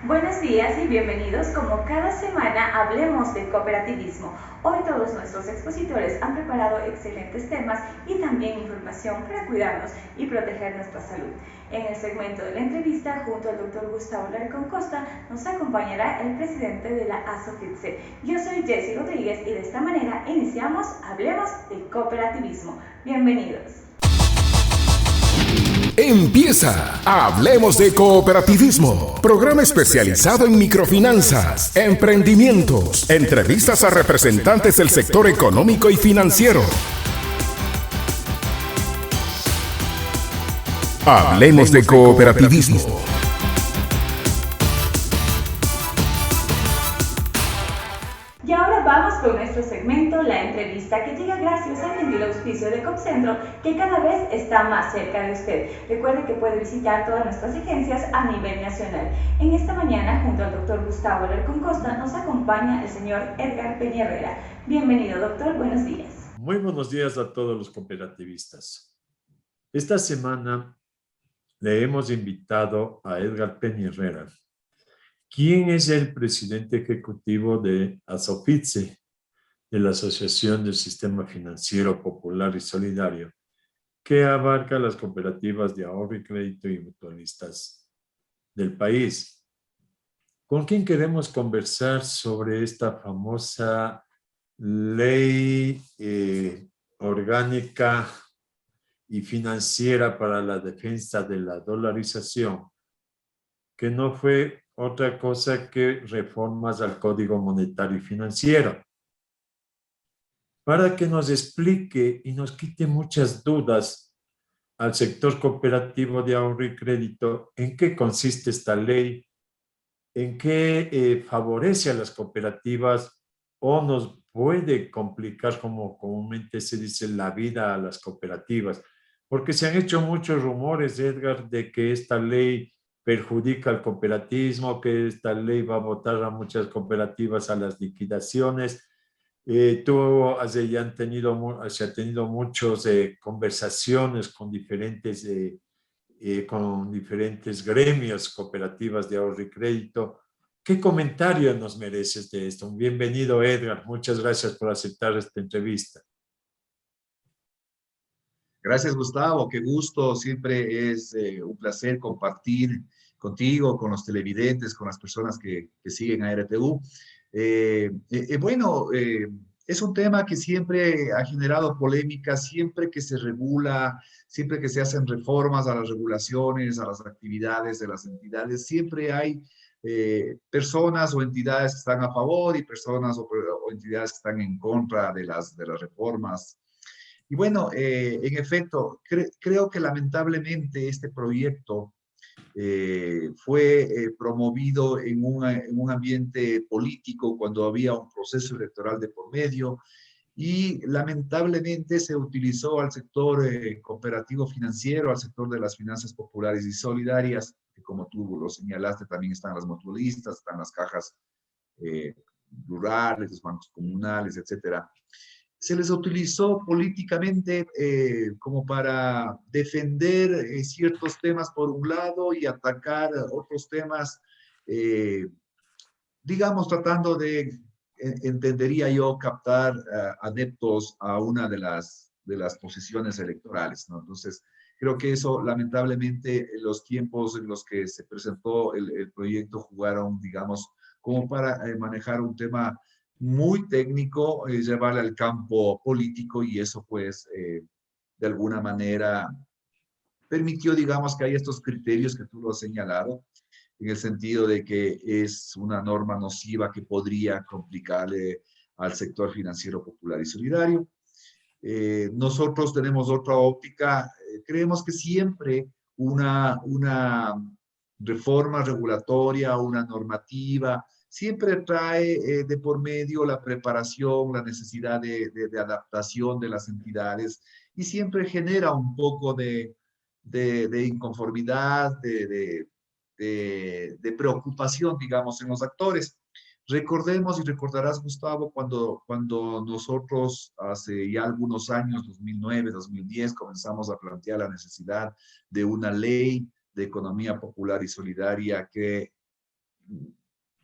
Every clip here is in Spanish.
Buenos días y bienvenidos. Como cada semana hablemos de cooperativismo. Hoy todos nuestros expositores han preparado excelentes temas y también información para cuidarnos y proteger nuestra salud. En el segmento de la entrevista, junto al doctor Gustavo Larcón Costa, nos acompañará el presidente de la ASOFITSE. Yo soy Jessie Rodríguez y de esta manera iniciamos Hablemos de Cooperativismo. Bienvenidos. Empieza Hablemos de Cooperativismo, programa especializado en microfinanzas, emprendimientos, entrevistas a representantes del sector económico y financiero. Hablemos de Cooperativismo. Y ahora vamos con nuestro segmento, la entrevista, que llega gracias al gentil auspicio de Copcentro, que cada vez está más cerca de usted. Recuerde que puede visitar todas nuestras agencias a nivel nacional. En esta mañana, junto al doctor Gustavo Larcón Costa, nos acompaña el señor Edgar Peña Herrera. Bienvenido, doctor, buenos días. Muy buenos días a todos los cooperativistas. Esta semana le hemos invitado a Edgar Peña Herrera, quien es el presidente ejecutivo de ASOFITSE, de la Asociación del Sistema Financiero Popular y Solidario, que abarca las cooperativas de ahorro y crédito y mutualistas del país. ¿Con quién queremos conversar sobre esta famosa ley orgánica y financiera para la defensa de la dolarización, que no fue otra cosa que reformas al Código Monetario y Financiero? Para que nos explique y nos quite muchas dudas al sector cooperativo de ahorro y crédito, en qué consiste esta ley, en qué favorece a las cooperativas o nos puede complicar, como comúnmente se dice, la vida a las cooperativas. Porque se han hecho muchos rumores, Edgar, de que esta ley perjudica al cooperativismo, que esta ley va a botar a muchas cooperativas a las liquidaciones. Se ha tenido muchas conversaciones con diferentes gremios, cooperativas de ahorro y crédito. ¿Qué comentario nos mereces de esto? Bienvenido, Edgar. Muchas gracias por aceptar esta entrevista. Gracias, Gustavo. Qué gusto. Siempre es un placer compartir contigo, con los televidentes, con las personas que siguen a RTU. Bueno, es un tema que siempre ha generado polémica, siempre que se regula, siempre que se hacen reformas a las regulaciones, a las actividades de las entidades, siempre hay personas o entidades que están a favor y personas o entidades que están en contra de las reformas. Y bueno, en efecto, creo que lamentablemente este proyecto fue promovido en un ambiente político cuando había un proceso electoral de por medio y lamentablemente se utilizó al sector cooperativo financiero, al sector de las finanzas populares y solidarias, que como tú lo señalaste, también están las mutualistas, están las cajas eh, rurales, los bancos comunales, etcétera. Se les utilizó políticamente como para defender ciertos temas por un lado y atacar otros temas, eh, digamos, tratando de, entendería yo, captar adeptos a una de las posiciones electorales, ¿no? Entonces, creo que eso, lamentablemente, los tiempos en los que se presentó el proyecto jugaron, digamos, como para manejar un tema muy técnico, llevarle al campo político y eso pues de alguna manera permitió, digamos, que hay estos criterios que tú lo has señalado, en el sentido de que es una norma nociva que podría complicarle al sector financiero popular y solidario. Nosotros tenemos otra óptica, creemos que siempre una reforma regulatoria, una normativa, siempre trae de por medio la preparación, la necesidad de adaptación de las entidades y siempre genera un poco de inconformidad, de preocupación, digamos, en los actores. Recordemos y recordarás, Gustavo, cuando nosotros hace ya algunos años, 2009, 2010, comenzamos a plantear la necesidad de una ley de economía popular y solidaria que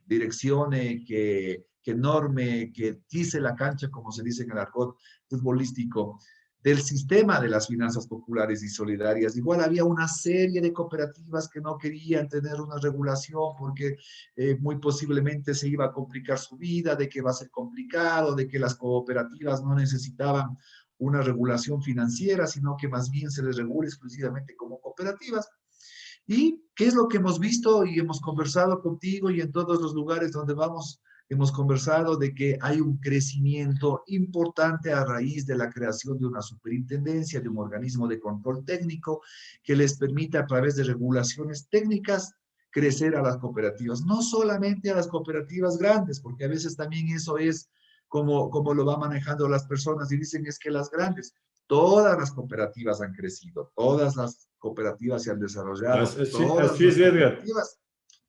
direccione, que norme, que tise la cancha, como se dice en el argot futbolístico, del sistema de las finanzas populares y solidarias. Igual había una serie de cooperativas que no querían tener una regulación porque muy posiblemente se iba a complicar su vida, de que va a ser complicado, de que las cooperativas no necesitaban una regulación financiera, sino que más bien se les regula exclusivamente como cooperativas. ¿Y qué es lo que hemos visto y hemos conversado contigo y en todos los lugares donde vamos? Hemos conversado de que hay un crecimiento importante a raíz de la creación de una superintendencia, de un organismo de control técnico que les permita a través de regulaciones técnicas crecer a las cooperativas. No solamente a las cooperativas grandes, porque a veces también eso es como lo va manejando las personas y dicen es que las grandes. Todas las cooperativas han crecido, todas las cooperativas se han desarrollado, todas Así las es, Edgar. cooperativas,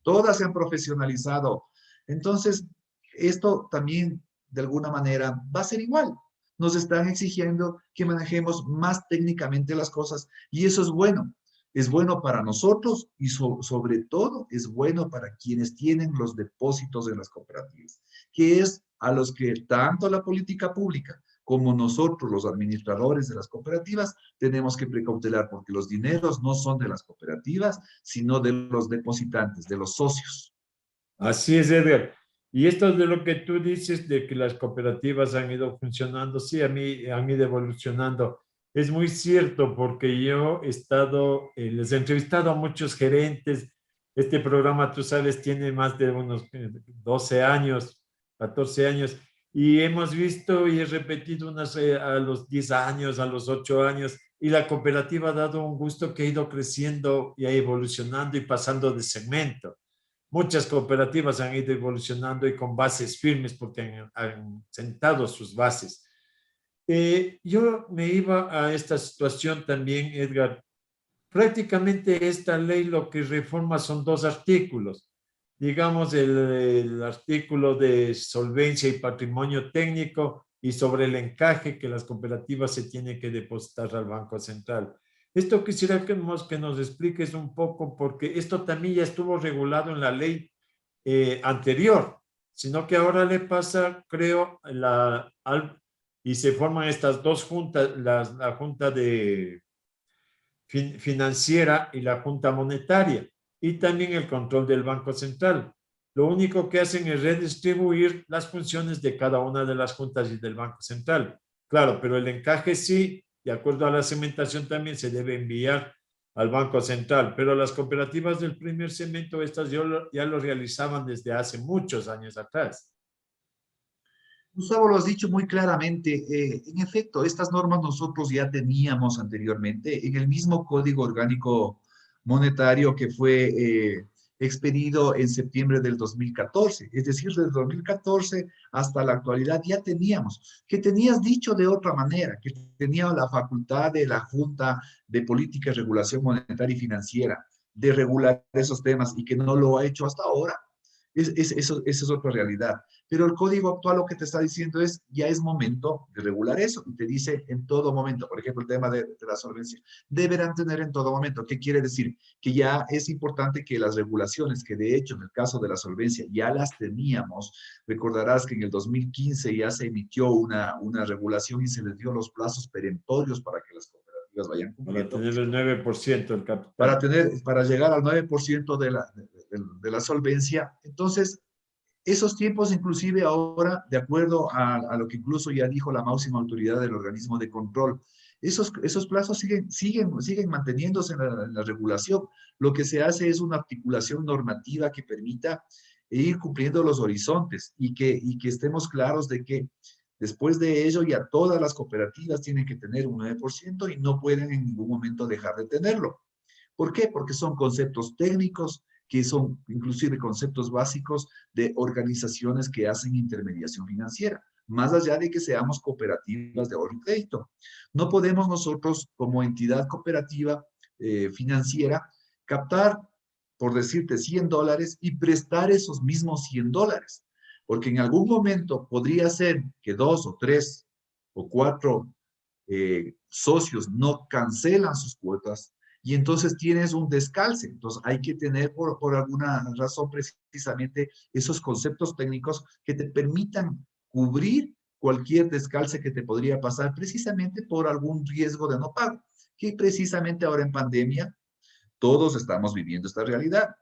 todas se han profesionalizado. Entonces, esto también, de alguna manera, va a ser igual. Nos están exigiendo que manejemos más técnicamente las cosas y eso es bueno. Es bueno para nosotros y sobre todo es bueno para quienes tienen los depósitos en las cooperativas, que es a los que tanto la política pública como nosotros, los administradores de las cooperativas, tenemos que precautelar porque los dineros no son de las cooperativas, sino de los depositantes, de los socios. Así es, Edgar. Y esto de lo que tú dices, de que las cooperativas han ido funcionando, sí, a mí han ido evolucionando. Es muy cierto porque yo he estado, les he entrevistado a muchos gerentes. Este programa, tú sabes, tiene más de unos 12 años, 14 años. Y hemos visto y he repetido a los 10 años, a los 8 años, y la cooperativa ha dado un gusto que ha ido creciendo y ha evolucionando y pasando de segmento. Muchas cooperativas han ido evolucionando y con bases firmes porque han sentado sus bases. Yo me iba a esta situación también, Edgar. Prácticamente esta ley lo que reforma son dos artículos. Digamos, el artículo de solvencia y patrimonio técnico y sobre el encaje que las cooperativas se tienen que depositar al Banco Central. Esto quisiera que nos expliques un poco, porque esto también ya estuvo regulado en la ley anterior, sino que ahora le pasa, creo, y se forman estas dos juntas, la Junta de Financiera y la Junta Monetaria, y también el control del Banco Central. Lo único que hacen es redistribuir las funciones de cada una de las juntas y del Banco Central. Claro, pero el encaje sí, de acuerdo a la segmentación, también se debe enviar al Banco Central, pero las cooperativas del primer segmento, estas ya lo realizaban desde hace muchos años atrás. Gustavo, lo has dicho muy claramente. En efecto, estas normas nosotros ya teníamos anteriormente en el mismo Código Orgánico Monetario que fue expedido en septiembre del 2014. Es decir, desde 2014 hasta la actualidad ya teníamos. Que tenías dicho de otra manera, que tenía la facultad de la Junta de Política y Regulación Monetaria y Financiera de regular esos temas y que no lo ha hecho hasta ahora. Esa es otra realidad. Pero el código actual lo que te está diciendo es, ya es momento de regular eso. Y te dice en todo momento, por ejemplo, el tema de la solvencia, deberán tener en todo momento. ¿Qué quiere decir? Que ya es importante que las regulaciones, que de hecho en el caso de la solvencia ya las teníamos, recordarás que en el 2015 ya se emitió una regulación y se les dio los plazos perentorios para que las cooperativas vayan cumpliendo. Para tener el 9% del capital. Para llegar al 9% de la solvencia. Entonces, esos tiempos, inclusive ahora, de acuerdo a lo que incluso ya dijo la máxima autoridad del organismo de control, esos plazos siguen manteniéndose en la regulación. Lo que se hace es una articulación normativa que permita ir cumpliendo los horizontes y que estemos claros de que después de ello ya todas las cooperativas tienen que tener un 9% y no pueden en ningún momento dejar de tenerlo. ¿Por qué? Porque son conceptos técnicos que son inclusive conceptos básicos de organizaciones que hacen intermediación financiera, más allá de que seamos cooperativas de ahorro y crédito. No podemos nosotros, como entidad cooperativa financiera, captar, por decirte, $100 y prestar esos mismos $100, porque en algún momento podría ser que 2 o 3 o 4 socios no cancelan sus cuotas y entonces tienes un descalce. Entonces hay que tener por alguna razón precisamente esos conceptos técnicos que te permitan cubrir cualquier descalce que te podría pasar precisamente por algún riesgo de no pago, que precisamente ahora en pandemia todos estamos viviendo esta realidad.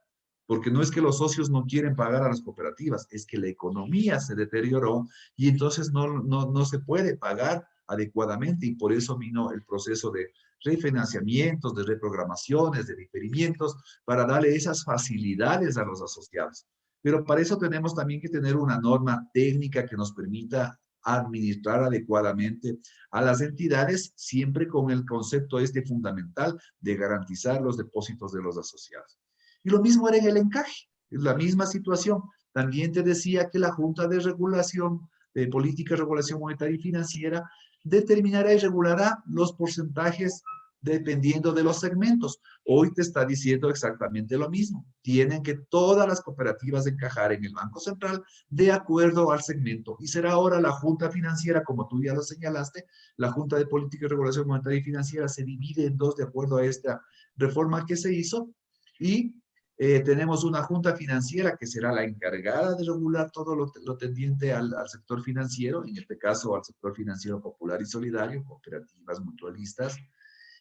Porque no es que los socios no quieren pagar a las cooperativas, es que la economía se deterioró y entonces no se puede pagar adecuadamente y por eso vino el proceso de refinanciamientos, de reprogramaciones, de diferimientos, para darle esas facilidades a los asociados. Pero para eso tenemos también que tener una norma técnica que nos permita administrar adecuadamente a las entidades, siempre con el concepto fundamental de garantizar los depósitos de los asociados. Y lo mismo era en el encaje, es la misma situación. También te decía que la Junta de Regulación, de Política de Regulación Monetaria y Financiera, determinará y regulará los porcentajes dependiendo de los segmentos. Hoy te está diciendo exactamente lo mismo. Tienen que todas las cooperativas encajar en el Banco Central de acuerdo al segmento. Y será ahora la Junta Financiera, como tú ya lo señalaste, la Junta de Política de Regulación Monetaria y Financiera se divide en dos de acuerdo a esta reforma que se hizo y tenemos una junta financiera que será la encargada de regular todo lo tendiente al sector financiero, en este caso al sector financiero popular y solidario, cooperativas, mutualistas,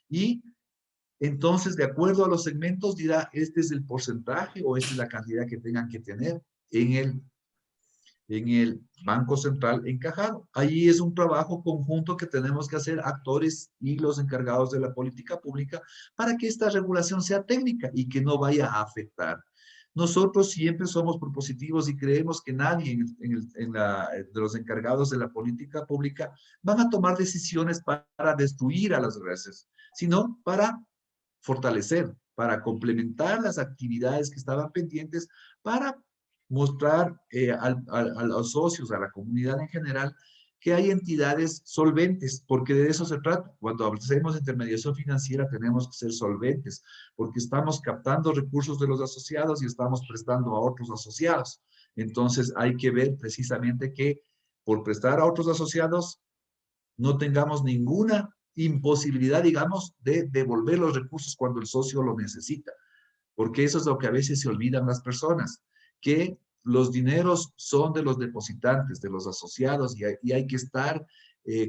y entonces de acuerdo a los segmentos dirá este es el porcentaje o esta es la cantidad que tengan que tener en el Banco Central encajado. Ahí es un trabajo conjunto que tenemos que hacer actores y los encargados de la política pública para que esta regulación sea técnica y que no vaya a afectar. Nosotros siempre somos propositivos y creemos que nadie de los encargados de la política pública van a tomar decisiones para destruir a las redes, sino para fortalecer, para complementar las actividades que estaban pendientes, para mostrar a los socios, a la comunidad en general, que hay entidades solventes, porque de eso se trata. Cuando hacemos intermediación financiera tenemos que ser solventes, porque estamos captando recursos de los asociados y estamos prestando a otros asociados. Entonces hay que ver precisamente que por prestar a otros asociados no tengamos ninguna imposibilidad, digamos, de devolver los recursos cuando el socio lo necesita. Porque eso es lo que a veces se olvidan las personas, que los dineros son de los depositantes, de los asociados, y hay que estar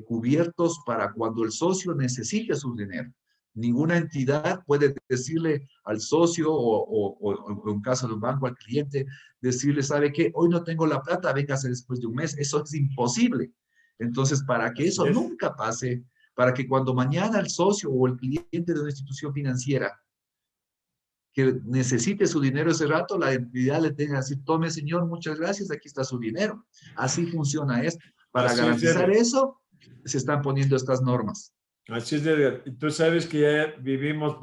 cubiertos para cuando el socio necesite su dinero. Ninguna entidad puede decirle al socio o en caso de un banco al cliente, decirle, ¿sabe qué? Hoy no tengo la plata, véngase después de un mes. Eso es imposible. Entonces, para que eso nunca pase, para que cuando mañana el socio o el cliente de una institución financiera que necesite su dinero ese rato, la entidad le tenga que decir, tome señor, muchas gracias, aquí está su dinero. Así funciona esto. Para garantizar eso, se están poniendo estas normas. Así es, Edgar. Tú sabes que ya vivimos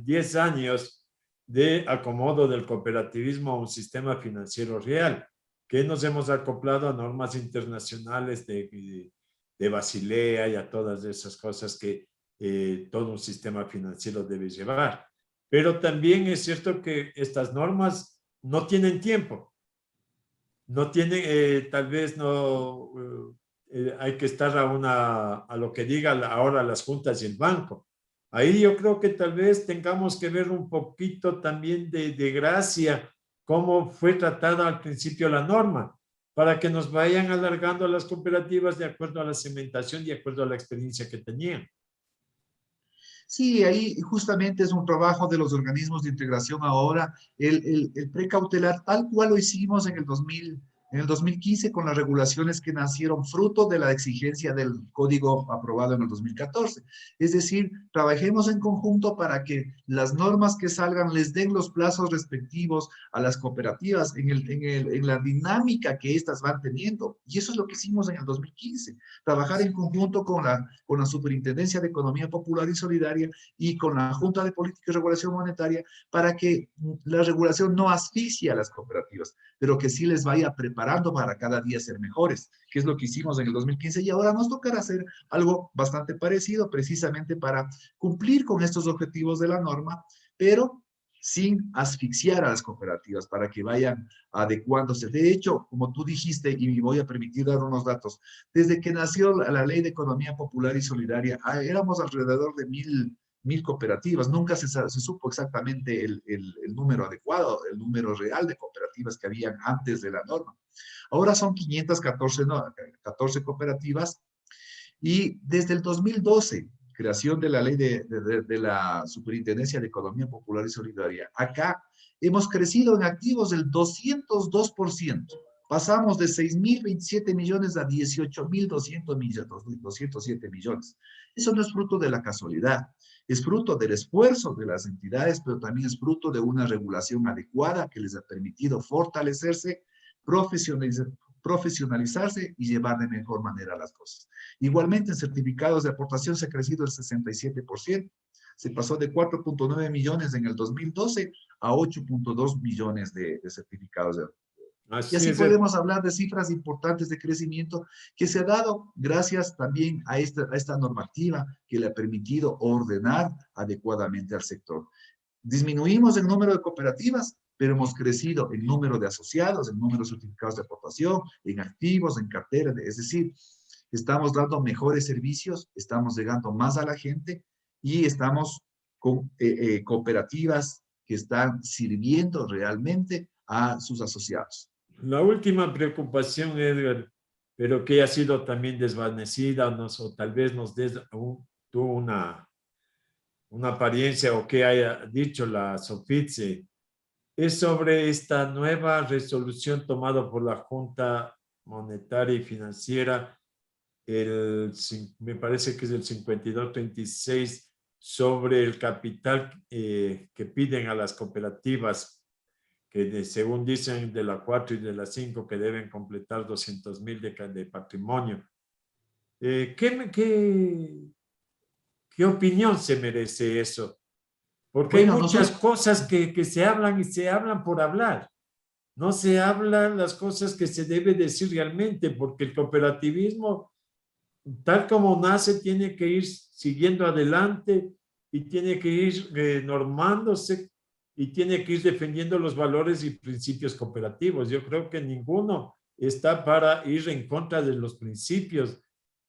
10 años de acomodo del cooperativismo a un sistema financiero real, que nos hemos acoplado a normas internacionales de Basilea y a todas esas cosas que todo un sistema financiero debe llevar. Pero también es cierto que estas normas no tienen tiempo. No tienen, tal vez no, hay que estar a lo que digan ahora las juntas y el banco. Ahí yo creo que tal vez tengamos que ver un poquito también de gracia cómo fue tratada al principio la norma, para que nos vayan alargando las cooperativas de acuerdo a la segmentación, de acuerdo a la experiencia que tenían. Sí, ahí justamente es un trabajo de los organismos de integración ahora, el precautelar, tal cual lo hicimos en el 2015 con las regulaciones que nacieron fruto de la exigencia del código aprobado en el 2014. Es decir, trabajemos en conjunto para que las normas que salgan les den los plazos respectivos a las cooperativas en la dinámica que éstas van teniendo. Y eso es lo que hicimos en el 2015. Trabajar en conjunto con la Superintendencia de Economía Popular y Solidaria y con la Junta de Política y Regulación Monetaria para que la regulación no asfixie a las cooperativas, pero que sí les vaya preparando para cada día ser mejores, que es lo que hicimos en el 2015 y ahora nos tocará hacer algo bastante parecido precisamente para cumplir con estos objetivos de la norma, pero sin asfixiar a las cooperativas, para que vayan adecuándose. De hecho, como tú dijiste, y me voy a permitir dar unos datos, desde que nació la Ley de Economía Popular y Solidaria, éramos alrededor de mil cooperativas. Nunca se supo exactamente el número adecuado, el número real de cooperativas que habían antes de la norma. Ahora son 514 14 cooperativas y desde el 2012, creación de la ley de la Superintendencia de Economía Popular y Solidaria, acá hemos crecido en activos del 202%. Pasamos de 6.027 millones a 18.207 millones. Eso no es fruto de la casualidad, es fruto del esfuerzo de las entidades, pero también es fruto de una regulación adecuada que les ha permitido fortalecerse, profesionalizarse y llevar de mejor manera las cosas. Igualmente, en certificados de aportación se ha crecido el 67%. Se pasó de 4.9 millones en el 2012 a 8.2 millones de certificados de aportación. Y así podemos hablar de cifras importantes de crecimiento que se ha dado gracias también a esta normativa que le ha permitido ordenar adecuadamente al sector. Disminuimos el número de cooperativas, pero hemos crecido en número de asociados, en número de certificados de aportación, en activos, en cartera, es decir, estamos dando mejores servicios, estamos llegando más a la gente y estamos con cooperativas que están sirviendo realmente a sus asociados. La última preocupación, Edgar, pero que ha sido también desvanecida, o tal vez nos des una apariencia o que haya dicho la SOFITSE, es sobre esta nueva resolución tomada por la Junta Monetaria y Financiera, me parece que es el 5236, sobre el capital que piden a las cooperativas, que según dicen de la 4 y de la 5 que deben completar 200,000 de patrimonio. ¿Qué opinión se merece eso? Porque hay muchas cosas que se hablan y se hablan por hablar. No se hablan las cosas que se debe decir realmente, porque el cooperativismo, tal como nace, tiene que ir siguiendo adelante y tiene que ir normándose y tiene que ir defendiendo los valores y principios cooperativos. Yo creo que ninguno está para ir en contra de los principios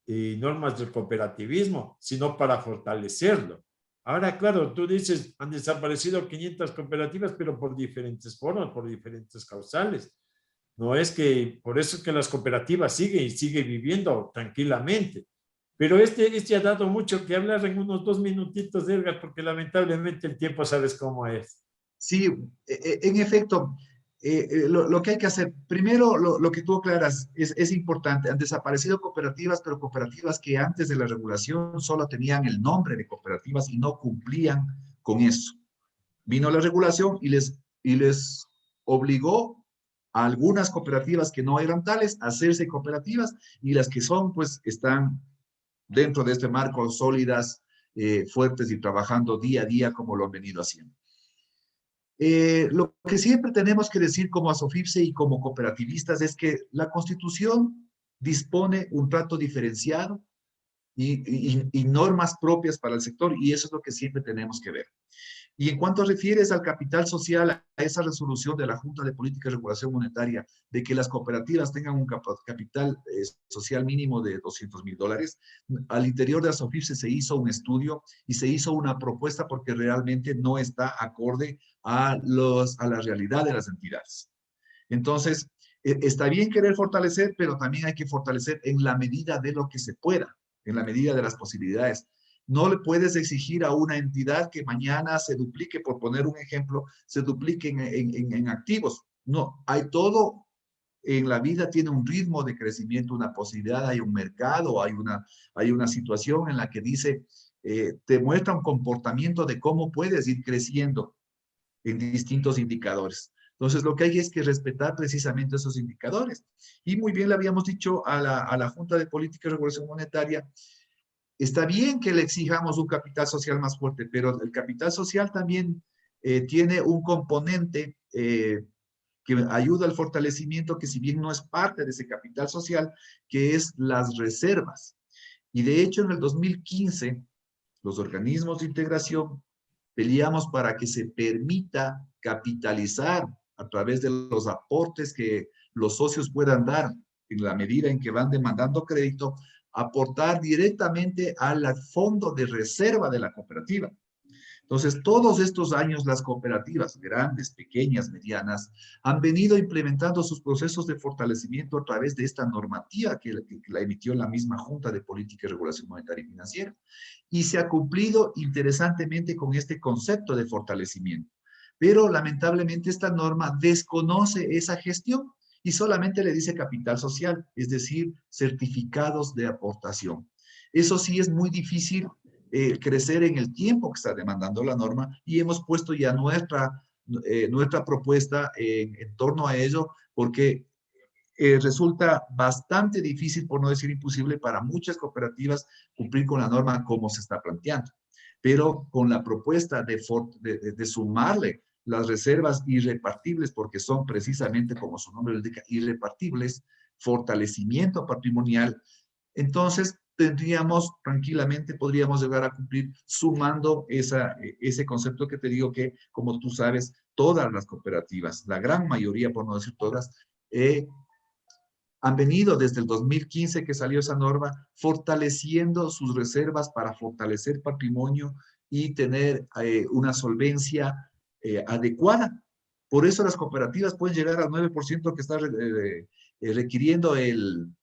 y normas del cooperativismo, sino para fortalecerlo. Ahora, claro, tú dices, han desaparecido 500 cooperativas, pero por diferentes formas, por diferentes causales. No es que, por eso es que las cooperativas siguen y siguen viviendo tranquilamente. Pero este ha dado mucho que hablar en unos 2 minutitos, Edgar, porque lamentablemente el tiempo sabes cómo es. Sí, en efecto, lo que hay que hacer, primero lo que tú aclaras es importante. Han desaparecido cooperativas, pero cooperativas que antes de la regulación solo tenían el nombre de cooperativas y no cumplían con eso. Vino la regulación y les obligó a algunas cooperativas que no eran tales a hacerse cooperativas, y las que son, pues, están dentro de este marco sólidas, fuertes y trabajando día a día como lo han venido haciendo. Lo que siempre tenemos que decir como ASOFIPSE y como cooperativistas es que la Constitución dispone un trato diferenciado y normas propias para el sector, y eso es lo que siempre tenemos que ver. Y en cuanto refieres al capital social, a esa resolución de la Junta de Política y Regulación Monetaria de que las cooperativas tengan un capital social mínimo de $200,000, al interior de ASOFIPSE se hizo un estudio y se hizo una propuesta porque realmente no está acorde a la realidad de las entidades. Entonces, está bien querer fortalecer, pero también hay que fortalecer en la medida de lo que se pueda, en la medida de las posibilidades. No le puedes exigir a una entidad que mañana se duplique, por poner un ejemplo, se duplique en activos. No, hay todo en la vida, tiene un ritmo de crecimiento, una posibilidad, hay un mercado, hay una situación en la que dice, te muestra un comportamiento de cómo puedes ir creciendo en distintos indicadores. Entonces, lo que hay es que respetar precisamente esos indicadores. Y muy bien le habíamos dicho a la Junta de Política y Regulación Monetaria, está bien que le exijamos un capital social más fuerte, pero el capital social también tiene un componente que ayuda al fortalecimiento, que si bien no es parte de ese capital social, que es las reservas. Y de hecho, en el 2015, los organismos de integración peleamos para que se permita capitalizar a través de los aportes que los socios puedan dar en la medida en que van demandando crédito, aportar directamente al fondo de reserva de la cooperativa. Entonces, todos estos años las cooperativas, grandes, pequeñas, medianas, han venido implementando sus procesos de fortalecimiento a través de esta normativa que la emitió la misma Junta de Política y Regulación Monetaria y Financiera. Y se ha cumplido interesantemente con este concepto de fortalecimiento. Pero lamentablemente esta norma desconoce esa gestión y solamente le dice capital social, es decir, certificados de aportación. Eso sí es muy difícil crecer en el tiempo que está demandando la norma y hemos puesto ya nuestra propuesta en torno a ello porque resulta bastante difícil, por no decir imposible, para muchas cooperativas cumplir con la norma como se está planteando. Pero con la propuesta de sumarle las reservas irrepartibles, porque son precisamente, como su nombre lo indica, irrepartibles, fortalecimiento patrimonial, entonces tranquilamente podríamos llegar a cumplir sumando ese concepto que te digo que, como tú sabes, todas las cooperativas, la gran mayoría, por no decir todas, han venido desde el 2015 que salió esa norma, fortaleciendo sus reservas para fortalecer patrimonio y tener una solvencia adecuada. Por eso las cooperativas pueden llegar al 9% que está requiriendo el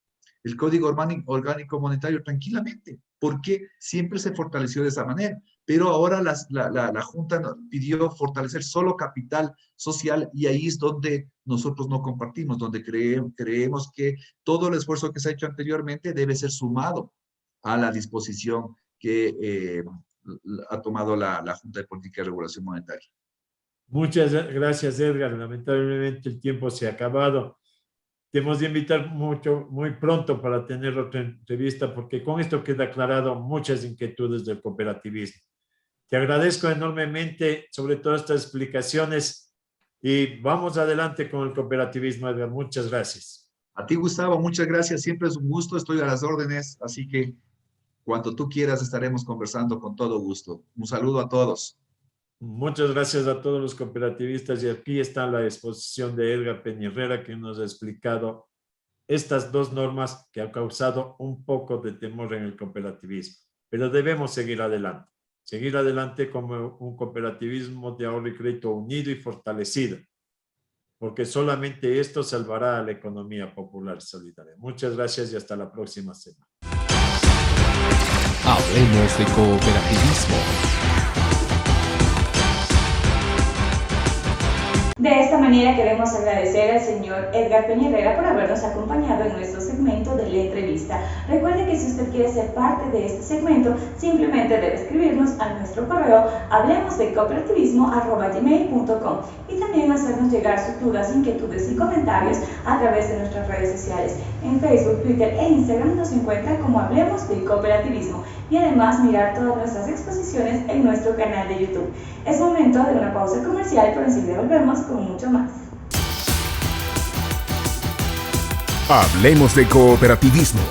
Código Orgánico Monetario tranquilamente, porque siempre se fortaleció de esa manera. Pero ahora la Junta pidió fortalecer solo capital social y ahí es donde nosotros no compartimos, donde creemos que todo el esfuerzo que se ha hecho anteriormente debe ser sumado a la disposición que ha tomado la Junta de Política y Regulación Monetaria. Muchas gracias, Edgar. Lamentablemente el tiempo se ha acabado. Te hemos de invitar muy pronto para tener otra entrevista, porque con esto queda aclarado muchas inquietudes del cooperativismo. Te agradezco enormemente sobre todas estas explicaciones y vamos adelante con el cooperativismo, Edgar. Muchas gracias. A ti, Gustavo, muchas gracias. Siempre es un gusto, estoy a las órdenes, así que cuando tú quieras estaremos conversando con todo gusto. Un saludo a todos. Muchas gracias a todos los cooperativistas y aquí está la exposición de Edgar Peña-Herrera que nos ha explicado estas dos normas que han causado un poco de temor en el cooperativismo, pero debemos seguir adelante como un cooperativismo de ahorro y crédito unido y fortalecido, porque solamente esto salvará a la economía popular solidaria. Muchas gracias y hasta la próxima semana. Hablemos de cooperativismo. De esta manera queremos agradecer al señor Edgar Peña-Herrera por habernos acompañado en nuestro segmento de la entrevista. Recuerde que si usted quiere ser parte de este segmento, simplemente debe escribirnos a nuestro correo hablemosdecooperativismo@gmail.com y también hacernos llegar sus dudas, inquietudes y comentarios a través de nuestras redes sociales. En Facebook, Twitter e Instagram nos encuentra como Hablemos de Cooperativismo y además mirar todas nuestras exposiciones en nuestro canal de YouTube. Es momento de una pausa comercial, pero enseguida volvemos con mucho más. Hablemos de cooperativismo.